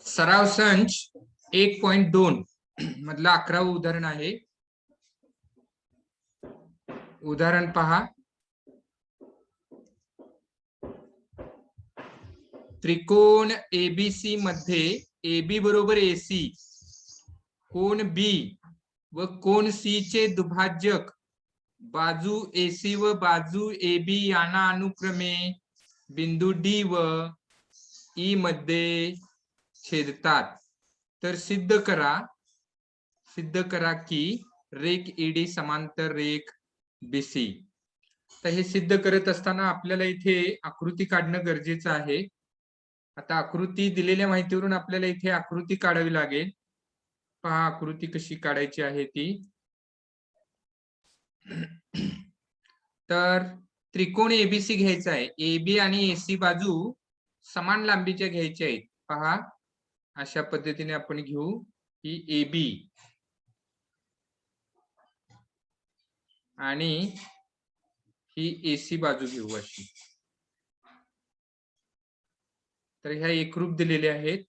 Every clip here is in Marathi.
सराव संच 1.2 मधलं 11वं उदाहरण आहे. उदाहरण पहा. त्रिकोण एबीसी मध्ये AB बरोबर AC, कोण बी व कोण सी चे दुभाजक बाजू AC व बाजू AB यांना अनुक्रमे बिंदू D व E मध्ये छेदतात. तर सिद्ध करा की रेख ED समांतर रेख BC. तर हे सिद्ध करत असताना आपल्याला इथे आकृती काढणं गरजेचं आहे. आता आकृती दिलेल्या माहितीवरून आपल्याला इथे आकृती काढावी लागेल. पहा आकृती कशी काढायची आहे ती. तर त्रिकोण एबीसी घ्यायचा आहे. AB आणि AC बाजू समान लांबीच्या घ्यायच्या आहेत. पहा अशा पद्धतीने आपण घेऊ ही AB आणि ही AC बाजू घेऊ अशी. तर ह्या एकरूप दिलेल्या आहेत.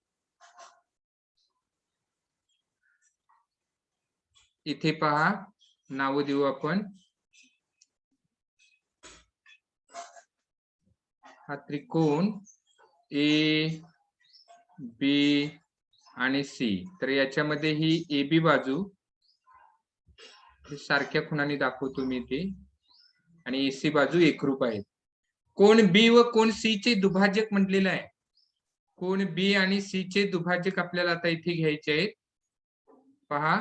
इथे पहा नाव देऊ आपण. हा त्रिकोण A B आणि C. तर याच्यामध्ये ही AB बाजू सारख्या खुणाने दाखवतो मी ते आणि AC बाजू एकरूप आहेत. कोण B व कोण C चे दुभाजक म्हटलेलं आहे. कोण B आणि C चे दुभाजक आपल्याला आता इथे घ्यायचे आहेत. पहा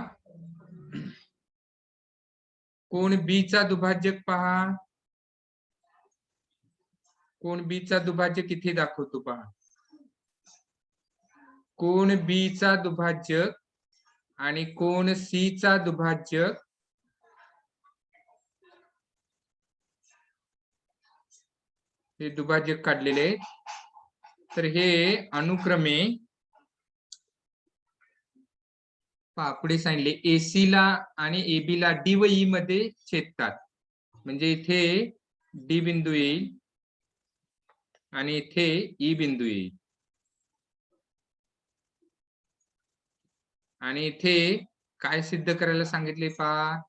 कोण B चा दुभाजक पहा. कोण B चा दुभाजक इथे दाखवतो पहा. कोण B चा दुभाजक आणि कोण C चा दुभाजक हे दुभाजक काढलेले आहेत. तर हे अनुक्रमे पुढे सांगितले AC ला आणि AB ला D व E मध्ये छेदतात. म्हणजे इथे D बिंदू येईल आणि इथे E बिंदू येईल आणि इथे काय सिद्ध करायला सांगितले पहा.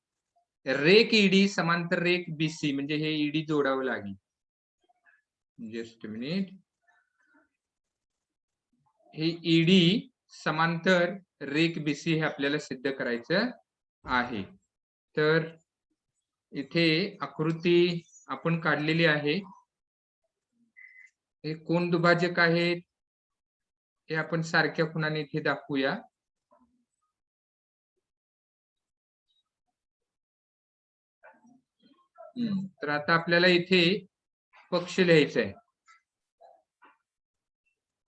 रेख ED समांतर रेख BC म्हणजे हे ED जोडावं लागेल. Just minute. हे ED समांतर रेख BC हे आपल्याला सिद्ध करायचं आहे. तर इथे आकृती आपण काढलेली आहे. हे कोण दुभाजक आहेत हे आपण सारख्या खुणाने इथे दाखवूया. तर आता आपल्याला इथे पक्ष लिहायचा आहे.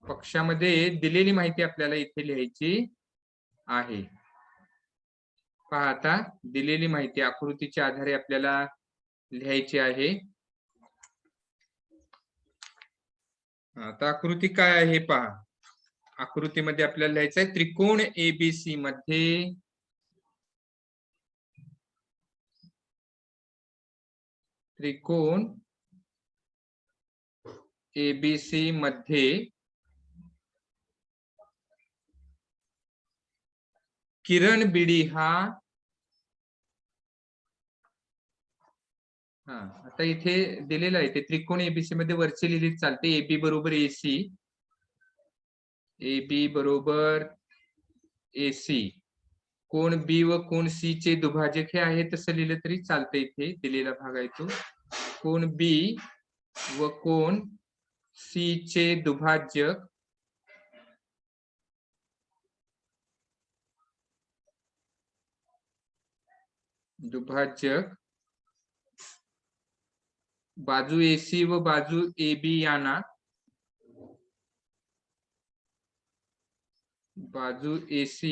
पक्षामध्ये दिलेली माहिती आपल्याला इथे लिहायची आहे. पहा आता दिलेली माहिती आकृतीच्या आधारे आपल्याला लिहायची आहे. आता आकृती काय आहे पहा. आकृतीमध्ये आपल्याला लिहायचं आहे त्रिकोण ABC मध्ये त्रिकोण ABC मध्ये किरण बीडी हा आता इथे दिलेला आहे. ते त्रिकोण ABC मध्ये वरचे लिहिलेच चालते. AB बरोबर AC, AB बरोबर AC, कोण B व कोण C चे दुभाजक हे आहे तसं लिहिलं तरी चालतं. इथे दिलेला भाग आहे तो. कोण B व कोण C चे दुभाजक बाजू AC व बाजू AB यांना बाजू AC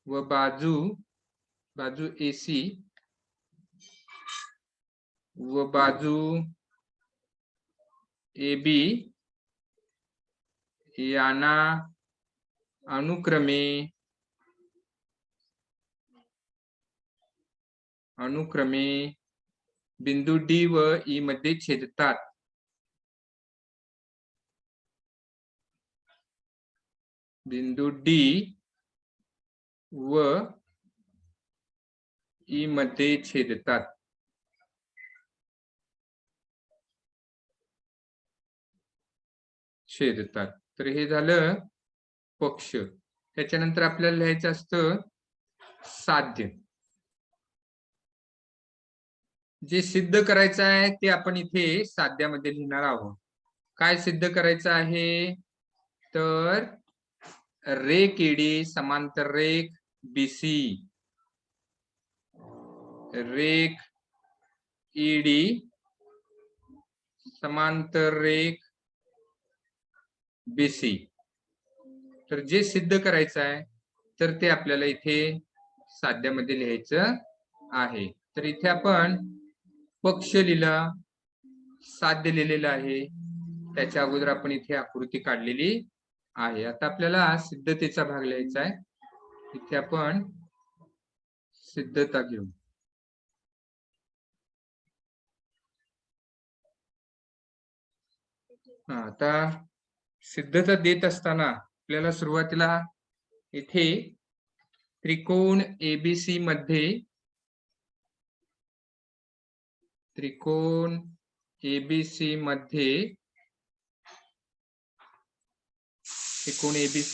व बाजू AC व बाजू AB यांना अनुक्रमे बिंदू D व E मध्ये छेदतात. बिंदू डी व ई मध्ये छेदतात. तर हे झालं पक्ष. त्याच्यानंतर आपल्याला लिहायचं असतं साध्य. जे सिद्ध करायचं आहे ते आपण इथे साध्यामध्ये लिहिणार आहोत. काय सिद्ध करायचं आहे? तर रेख ईडी समांतर रेख बीसी, रेख ईडी समांतर रेख बीसी. तर जे सिद्ध करायचं आहे तर ते आपल्याला इथे साध्यामध्ये लिहायचं आहे. तर इथे आपण पक्ष लिहिला, साध्य लिहिलेलं आहे. त्याच्या अगोदर आपण इथे आकृती काढलेली आहे. आता आपल्याला सिद्धतेचा भाग लिहायचा आहे. इथे आपण सिद्धता घेऊ. आता सिद्धता देत असताना आपल्याला सुरुवातीला इथे त्रिकोण एबीसी मध्ये त्रिकोण एबीसी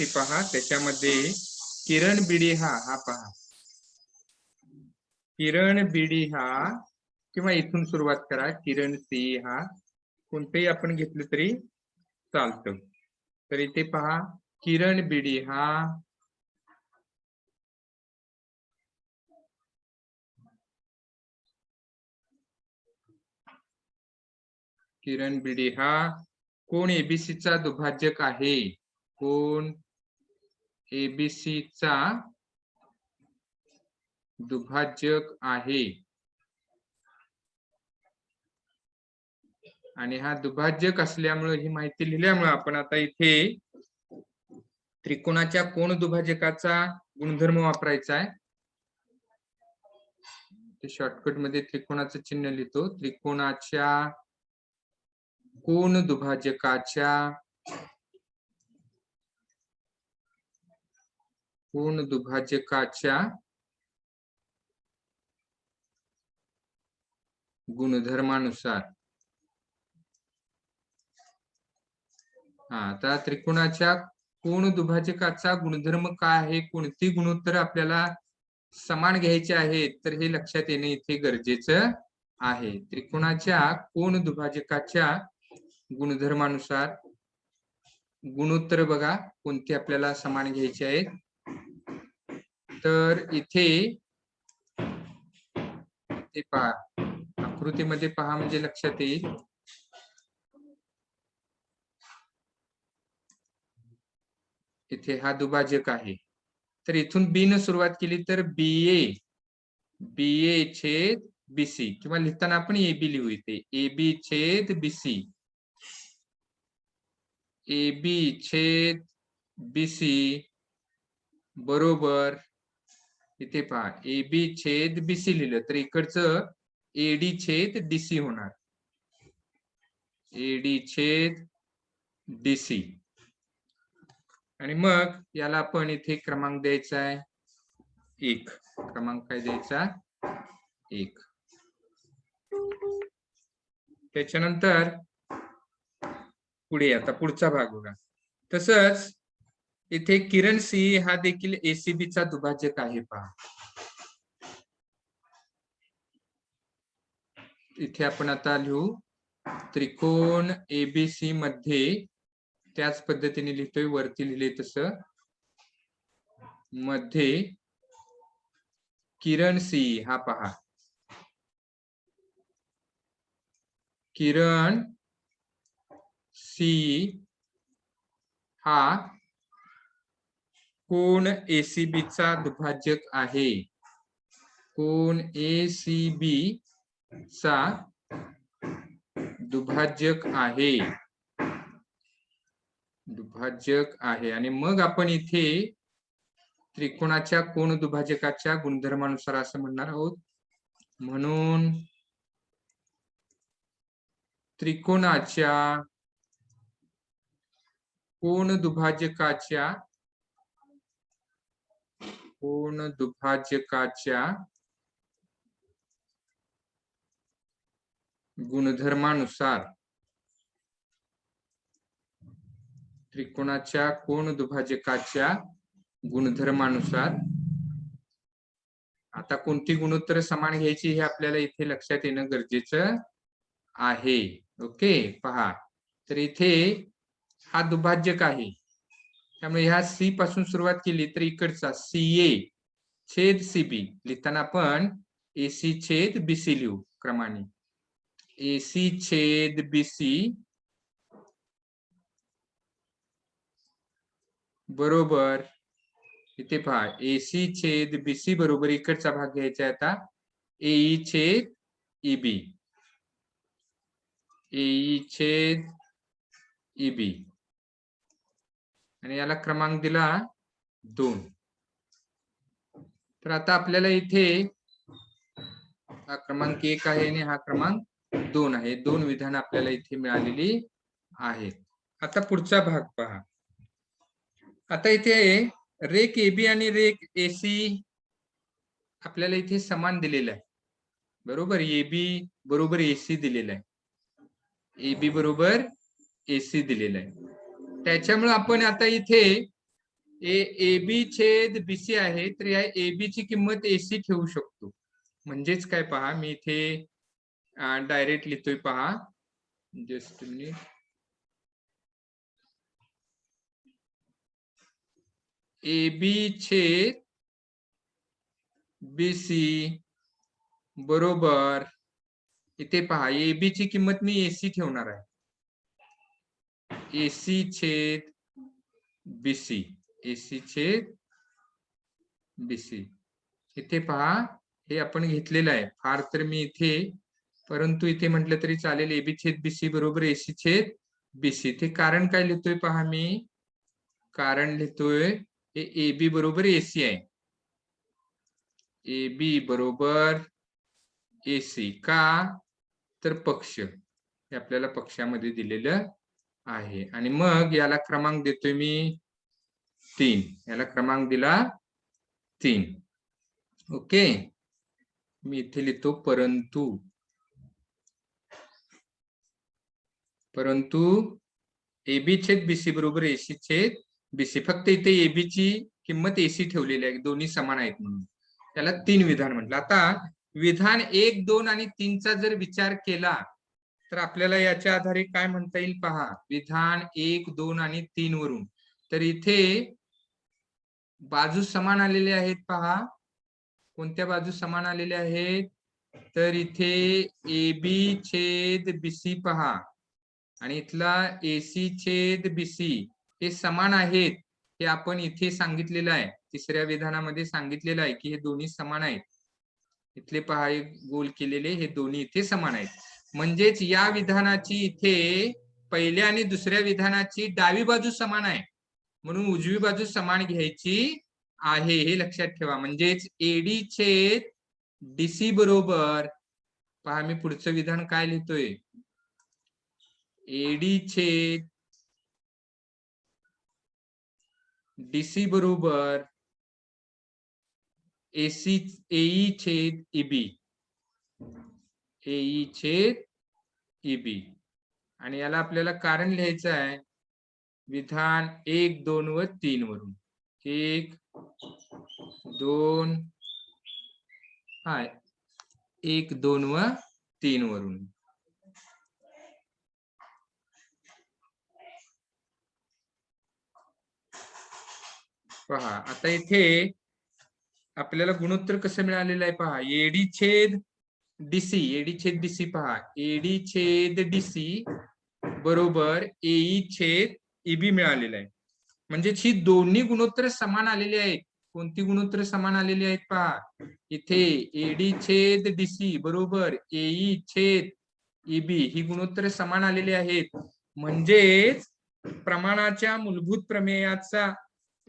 पहा, त्याच्यामध्ये किरण बीडी हा पहा, किरण बीडी हा किंवा इथून सुरुवात करा, किरण सी हा कोणतेही आपण घेतलं तरी चालतं. तर इथे पहा किरण बीडी हा कोण एबीसी चा दुभाजक आहे. कोण एबीसी चा दुभाजक आहे. आणि हा दुभाजक असल्यामुळे ही माहिती लिहिल्यामुळे आपण आता इथे त्रिकोणाच्या कोण दुभाजकाचा गुणधर्म वापरायचा आहे. शॉर्टकट मध्ये त्रिकोणाचं चिन्ह लिहितो. त्रिकोणाच्या कोण दुभाजकाच्या गुणधर्मानुसार. आता त्रिकोणाच्या कोण दुभाजकाचा गुणधर्म काय आहे, कोणती गुणोत्तर आपल्याला समान घ्यायचे आहेत, तर हे लक्षात येणे इथे गरजेचं आहे. त्रिकोणाच्या कोण दुभाजकाच्या गुणधर्मानुसार गुणोत्तर बघा कोणती आपल्याला समान घ्यायचे आहेत. तर इथे पहा, आकृतीमध्ये पहा म्हणजे लक्षात येईल. इथे हा दुभाजक आहे. तर इथून बी न सुरुवात केली तर बीए छेद बीसी, किंवा लिहिताना आपण एबी लिहू. इथे एबी छेद बीसी, एबी छेद बीसी बरोबर. इथे पहा एबी छेद बीसी लिहिलं तर इकडचं एडी छेद डीसी होणार. एडी छेद डीसी. आणि मग याला आपण इथे क्रमांक द्यायचा आहे 1. क्रमांक काय द्यायचा? 1. त्याच्यानंतर पुढे आता पुढचा भाग बघा. तसंच इथे किरण सी हा देखील एसीबी चा दुभाजक आहे पहा. इथे आपण आता लिहू त्रिकोण एबीसी मध्ये त्याच पद्धतीने लिहितोय, वरती लिहिले तसं. मध्ये किरण सी हा पहा, किरण सी हा कोण एसीबी चा दुभाजक आहे. कोण एसीबी चा दुभाजक आहे. आणि मग आपण इथे त्रिकोणाच्या कोण दुभाजकाच्या गुणधर्मानुसार असं म्हणणार आहोत. म्हणून त्रिकोणाच्या कोण दुभाजकाच्या कोन दुभाजकाच्या गुणधर्मानुसार त्रिकोणाच्या कोन दुभाजकाच्या गुणधर्मानुसार आता कोणती गुणोत्तर समान घ्यायची हे आपल्याला इथे लक्षात येणं गरजेचं आहे. ओके, पहा तर इथे हा दुभाजक आहे, त्यामुळे ह्या सी पासून सुरुवात केली तर इकडचा CA छेद CB लिहिताना आपण AC छेद BC लिहू क्रमाने. AC छेद BC बरोबर इथे पहा AC छेद BC बरोबर इकडचा भाग घ्यायचा आहे आता AE छेद EB. AE छेद EB आणि याला क्रमांक दिला 2. तर आता आपल्याला इथे हा क्रमांक 1 आहे आणि हा क्रमांक 2 आहे. 2 विधान आपल्याला इथे मिळालेली आहेत. आता पुढचा भाग पहा. आता इथे रेख AB आणि रेख AC आपल्याला इथे समान दिलेला आहे. बरोबर, AB बरोबर AC दिलेला आहे. AB बरोबर AC दिलेला आहे. त्याच्यामुळे आपण आता इथे AB छेद BC आहे, तर या AB ची किंमत AC ठेवू शकतो. म्हणजेच काय पहा, मी इथे डायरेक्ट लिहितोय पहा. Just minute. AB छेद BC बरोबर इथे पहा AB ची किंमत मी AC ठेवणार आहे. AC छेद BC, AC छेद BC इथे पहा हे आपण घेतलेलं आहे. फार तर मी इथे परंतु इथे म्हटलं तरी चालेल. AB छेद BC बरोबर AC छेद BC. ते कारण काय लिहितोय पहा, मी कारण लिहितोय हे AB बरोबर AC आहे. AB बरोबर AC का तर पक्ष हे आपल्याला पक्षामध्ये दिलेलं आहे. आणि मग याला क्रमांक देतोय मी 3. याला क्रमांक दिला 3. ओके, मी इथे लिहितो परंतु AB छेद BC बरोबर AC छेद BC. फक्त इथे AB ची किंमत AC ठेवलेली आहे, दोन्ही समान आहेत म्हणून त्याला 3 विधान म्हटलं. आता विधान 1, 2 आणि 3 चा जर विचार केला तर आपल्याला याच्या आधारे काय म्हणता येईल पहा. विधान 1, 2 आणि 3 वरून तर इथे बाजू समान आलेले आहेत पहा. कोणत्या बाजू समान आलेल्या आहेत तर इथे AB छेद BC पहा आणि इथला AC छेद BC हे समान आहेत. हे आपण इथे सांगितलेलं आहे, तिसऱ्या विधानामध्ये सांगितलेलं आहे की हे दोन्ही समान आहेत. इथले पहा एक गोल केलेले हे दोन्ही इथे समान आहेत. म्हणजेच या विधानाची इथे पहिल्या आणि दुसऱ्या विधानाची डावी बाजू समान आहे, म्हणून उजवी बाजू समान घ्यायची आहे, हे लक्षात ठेवा. म्हणजेच AD छेद DC बरोबर पहा मी पुढचं विधान काय लिहितोय. AD छेद DC बरोबर AE छेद EB. AE छेद EB आणि याला आपल्याला कारण लिहायचं आहे विधान 1, 2 व 3 वरून. 1, 2 1, 2 व 3 वरून. पहा आता इथे आपल्याला गुणोत्तर कसं मिळालेलं आहे पहा. AD छेद DC, AD छेद DC पहा. AD छेद DC बरोबर AE छेद EB मिळालेलं आहे. म्हणजे ही दोन्ही गुणोत्तर समान आलेली आहेत. कोणती गुणोत्तर समान आलेली आहेत पहा. इथे AD छेद DC बरोबर AE छेद EB ही गुणोत्तर समान आलेली आहेत. म्हणजेच प्रमाणाच्या मूलभूत प्रमेयाचा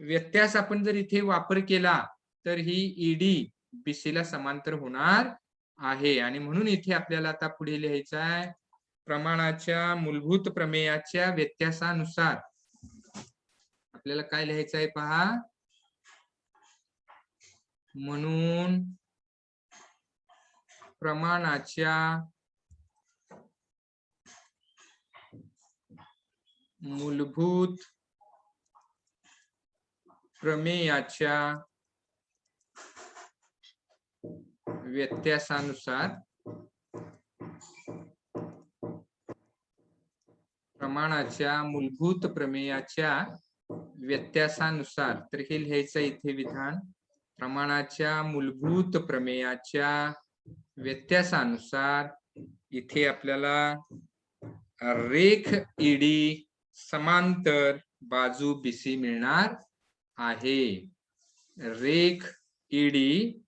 व्यत्यास आपण जर इथे वापर केला तर ही ED BC ला समांतर होणार आहे. आणि म्हणून इथे आपल्याला आता पुढे लिहायचं आहे प्रमाणाच्या मूलभूत प्रमेयाच्या व्यत्यासानुसार आपल्याला काय लिहायचं आहे पहा. म्हणून प्रमाणाच्या मूलभूत प्रमेयाच्या व्यत्यासानुसार तर हे लिहायचं इथे विधान. प्रमाणाच्या मूलभूत प्रमेयाच्या व्यत्यासानुसार इथे आपल्याला रेख ईडी समांतर बाजू बीसी मिळणार आहे. रेख ईडी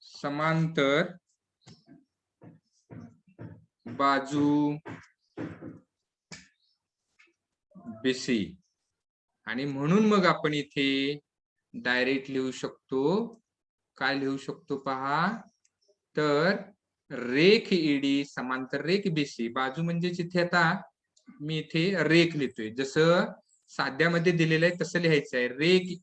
समांतर बाजू बीसी आणि म्हणून मग आपण इथे डायरेक्ट लिहू शकतो. काय लिहू शकतो पहा, तर रेख ईडी समांतर रेख बीसी. बाजू म्हणजे इथे आता मी इथे रेख लिहितोय, जसं साध्यामध्ये दिलेलं आहे तसं लिहायचं आहे. रेख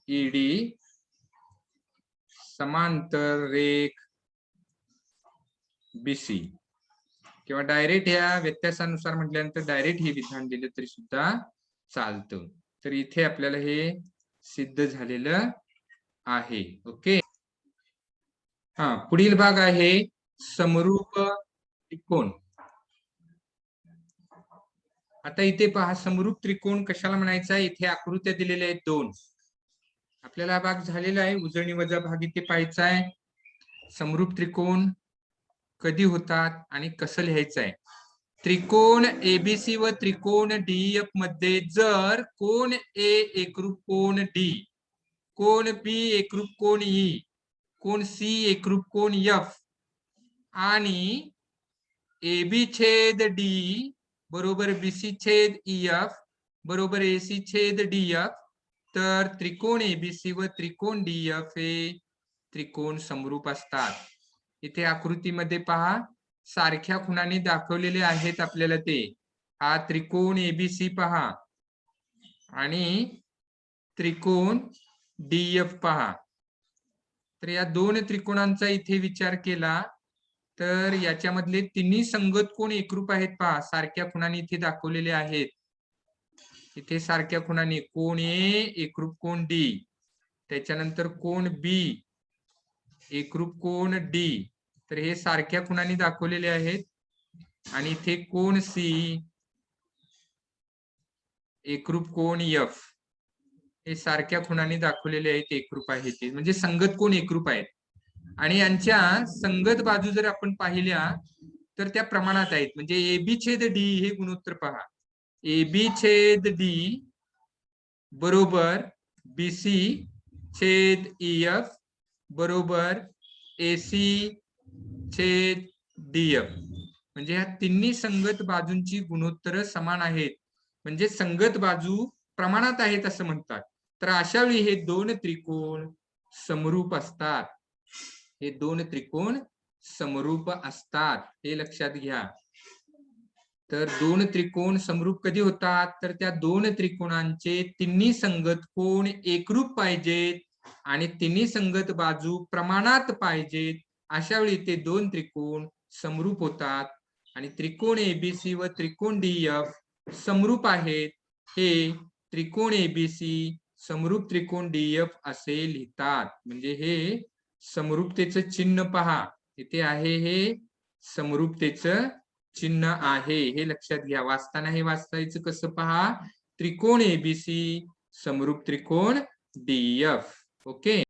ईडी समांतर रेख बीसी किंवा डायरेक्ट या व्यत्यासानुसार म्हटल्यानंतर डायरेक्ट हे विधान दिलं तरी सुद्धा चालतं. तर इथे आपल्याला हे सिद्ध झालेलं आहे. ओके. पुढील भाग आहे समरूप त्रिकोण. आता इथे पहा, समरूप त्रिकोण कशाला म्हणायचा. इथे आकृत्या दिलेल्या आहेत 2. आपल्याला हा भाग झालेला आहे. उजळणी वजा भाग इथे पाहायचा आहे. समरूप त्रिकोण कधी होतात आणि कसं लिहायचं आहे. त्रिकोण एबीसी व त्रिकोण डीएफ मध्ये जर कोण ए एकरूप कोण डी, कोण बी एकरूप कोण ई, कोण सी एकरूप कोण एफ आणि एबी छेद डी बरोबर बीसी छेद ईएफ बरोबर एसी छेद डीएफ, तर त्रिकोण एबीसी व त्रिकोण डीएफ हे त्रिकोण समरूप असतात. इथे आकृतीमध्ये पहा, सारख्या खुणांनी दाखवलेले आहेत आपल्याला ते. हा त्रिकोण एबीसी पहा आणि त्रिकोण डीएफ पहा. तर या 2 त्रिकोणांचा इथे विचार केला तर याच्यामधले तिन्ही संगत कोण एकरूप आहेत पहा. सारख्या खुणांनी इथे दाखवलेले आहेत. इथे सारख्या खुणांनी कोण ए एकरूप कोण डी, त्याच्यानंतर कोण बी एकरूप कोण डी, तर हे सारख्या खुणांनी दाखवलेले आहेत. आणि इथे कोण सी एकरूप कोण एफ हे सारख्या खुणांनी दाखवलेले आहेत, एकरूप आहेत. ते म्हणजे संगत कोण एकरूप आहेत. आणि यांच्या संगत बाजू जर आपण पाहिल्या तर त्या प्रमाणात आहेत. म्हणजे एबी छेद डी हे गुणोत्तर पहा. एबी छेद डी बरोबर बीसी छेद ईएफ बरोबर एसी छेद डीएफ. म्हणजे ह्या तिन्ही संगत बाजूंची गुणोत्तर समान आहेत. म्हणजे संगत बाजू प्रमाणात आहेत असं म्हणतात. तर अशा वेळी हे 2 त्रिकोण समरूप असतात. हे 2 त्रिकोण समरूप असतात, हे लक्षात घ्या. तर 2 त्रिकोण समरूप कधी होतात, तर त्या 2 त्रिकोणांचे तिन्ही संगत कोण एकरूप पाहिजेत आणि तिन्ही संगत बाजू प्रमाणात पाहिजेत. अशा वेळी ते 2 त्रिकोण समरूप होतात. आणि त्रिकोण एबीसी व त्रिकोण डीएफ समरूप आहेत. हे त्रिकोण एबीसी समरूप त्रिकोण डीएफ असे लिहितात. म्हणजे हे समरूपतेचं चिन्ह पहा, इथे आहे हे समरूपतेचं चिन्ह आहे, हे लक्षात घ्या. वाचताना हे वाचायचं कसं पहा, त्रिकोण एबीसी समरूप त्रिकोण डीएफ. ओके.